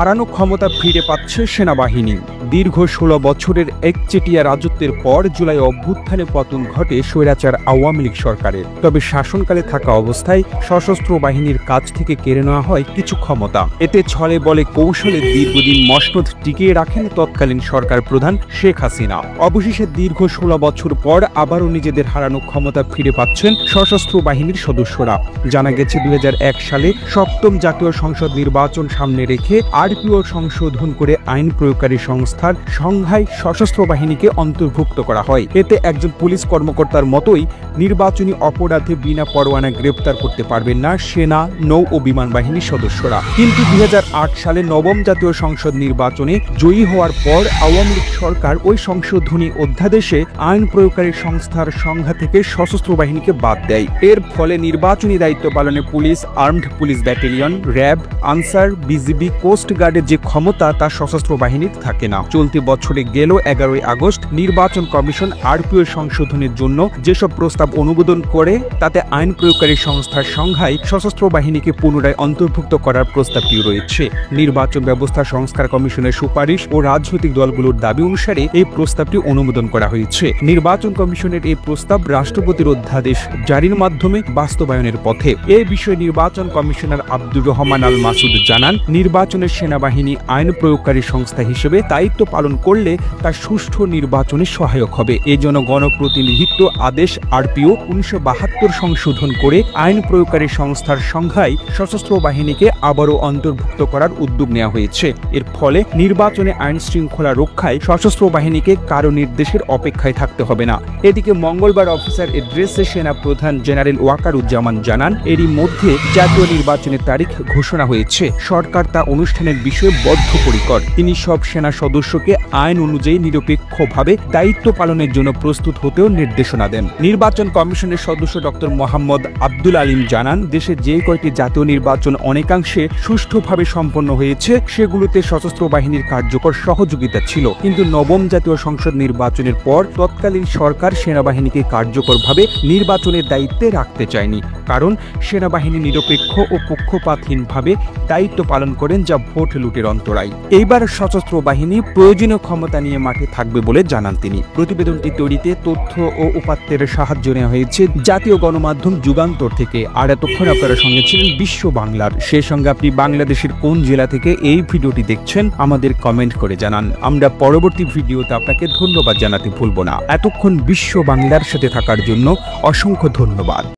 হারানো ক্ষমতা ফিরে পাচ্ছে সেনাবাহিনী। দীর্ঘ ১৬ বছরের একচেটিয়া রাজত্বের পর জুলাই অভ্যুত্থানে পতন ঘটে স্বৈরাচার আওয়ামী লীগ সরকারের। তবে শাসনকালে থাকা অবস্থায় সশস্ত্র বাহিনীর কাছ থেকে কেড়ে নেওয়া হয় কিছু ক্ষমতা। এতে ছলে বলে কৌশলে দীর্ঘদিন মসনদ টিকিয়ে রাখেন তৎকালীন সরকার প্রধান শেখ হাসিনা। অবশেষে দীর্ঘ ১৬ বছর পর আবারও নিজেদের হারানো ক্ষমতা ফিরে পাচ্ছেন সশস্ত্র বাহিনীর সদস্যরা। জানা গেছে ২০০১ সালে সপ্তম জাতীয় সংসদ নির্বাচন সামনে রেখে আরপিও সংশোধন করে আইন প্রয়োগকারী সংস্থার সংজ্ঞায় সশস্ত্র বাহিনীকে অন্তর্ভুক্ত করা হয়। এতে একজন পুলিশ কর্মকর্তার মতোই নির্বাচনী অপরাধে বিনা পরোয়ানা গ্রেপ্তার করতে পারবেন না সেনা, নৌ ও বিমান বাহিনীর সদস্যরা। কিন্তু ২০০৮ সালে নবম জাতীয় সংসদ নির্বাচনে জয়ী হওয়ার পর আওয়ামী লীগ সরকার ওই সংশোধনী অধ্যাদেশে আইন প্রয়োগকারী সংস্থার সংজ্ঞা থেকে সশস্ত্র বাহিনীকে বাদ দেয়। এর ফলে নির্বাচনী দায়িত্ব পালনে police, armed police battalion, RAB, Ansar, BGB, coast গার্ডের যে ক্ষমতা তা সশস্ত্র বাহিনীর থাকে না। চলতি বছরে গেল ১১ই আগস্ট নির্বাচন কমিশন আরপিও সংশোধনের জন্য যেসব প্রস্তাব অনুমোদন করে তাতে আইন প্রয়োগকারী সংস্থার সংজ্ঞায় সশস্ত্র বাহিনীকে পুনরায় অন্তর্ভুক্ত করার প্রস্তাবটি রয়েছে। নির্বাচন ব্যবস্থা সংস্কার কমিশনের সুপারিশ ও রাজনৈতিক দলগুলোর দাবি অনুসারে এই প্রস্তাবটি অনুমোদন করা হয়েছে। নির্বাচন কমিশনের এই প্রস্তাব রাষ্ট্রপতির অধ্যাদেশ জারির মাধ্যমে বাস্তবায়নের পথে। এ বিষয়ে নির্বাচন কমিশনার আব্দুর রহমান আল মাসুদ জানান, নির্বাচনের সেনাবাহিনী আইন প্রয়োগকারী সংস্থা হিসেবে দায়িত্ব পালন করলে তা সুষ্ঠু নির্বাচনে সহায়ক হবে। এজন্য গণপ্রতিনিধিত্ব আদেশ আরপিও ১৯৭২ সংশোধন করে আইন প্রয়োগকারী সংস্থার সংজ্ঞায় সশস্ত্র বাহিনীকে আবারও অন্তর্ভুক্ত করার উদ্যোগ নেওয়া হয়েছে। এর ফলে নির্বাচনে আইন শৃঙ্খলা রক্ষায় সশস্ত্র বাহিনীকে কারো নির্দেশের অপেক্ষায় থাকতে হবে না। এদিকে মঙ্গলবার অফিসার এড্রেসে সেনা প্রধান জেনারেল ওয়াকারুজ্জামান জানান, এরই মধ্যে জাতীয় নির্বাচনের তারিখ ঘোষণা হয়েছে। সরকার তা অনুষ্ঠানের বিষয়ে বদ্ধপরিকর। তিনি সব সেনা সদস্যকে আইন অনুযায়ী নিরপেক্ষভাবে দায়িত্ব পালনের জন্য প্রস্তুত হতেও নির্দেশনা দেন। নির্বাচন কমিশনের সদস্য ডক্টর মোহাম্মদ আব্দুল আলিম জানান, দেশে যে কয়টি জাতীয় নির্বাচন অনেকাংশে সুষ্ঠুভাবে সম্পন্ন হয়েছে সেগুলোতে সশস্ত্র বাহিনীর কার্যকর সহযোগিতা ছিল, কিন্তু নবম জাতীয় সংসদ নির্বাচনের পর তৎকালীন সরকার সেনাবাহিনীকে কার্যকরভাবে নির্বাচনের দায়িত্বে রাখতে চায়নি, কারণ সেনাবাহিনী নিরপেক্ষ ও পক্ষপাতহীনভাবে দায়িত্ব পালন করেন, যা ভোট লুটের অন্তরায়। এইবার সশস্ত্র বাহিনী প্রয়োজনীয় ক্ষমতা নিয়ে মাঠে থাকবে বলে জানান তিনি। প্রতিবেদনটি তৈরিতে তথ্য ও উপাত্তের সাহায্য নেওয়া হয়েছে জাতীয় গণমাধ্যম যুগান্তর থেকে। আর এতক্ষণ আপনারা সঙ্গে ছিলেন বিশ্ব বাংলার। সেই সঙ্গে আপনি বাংলাদেশের কোন জেলা থেকে এই ভিডিওটি দেখছেন আমাদের কমেন্ট করে জানান। আমরা পরবর্তী ভিডিওতে আপনাকে ধন্যবাদ জানাতে ভুলব না। এতক্ষণ বিশ্ব বাংলার সাথে থাকার জন্য অসংখ্য ধন্যবাদ।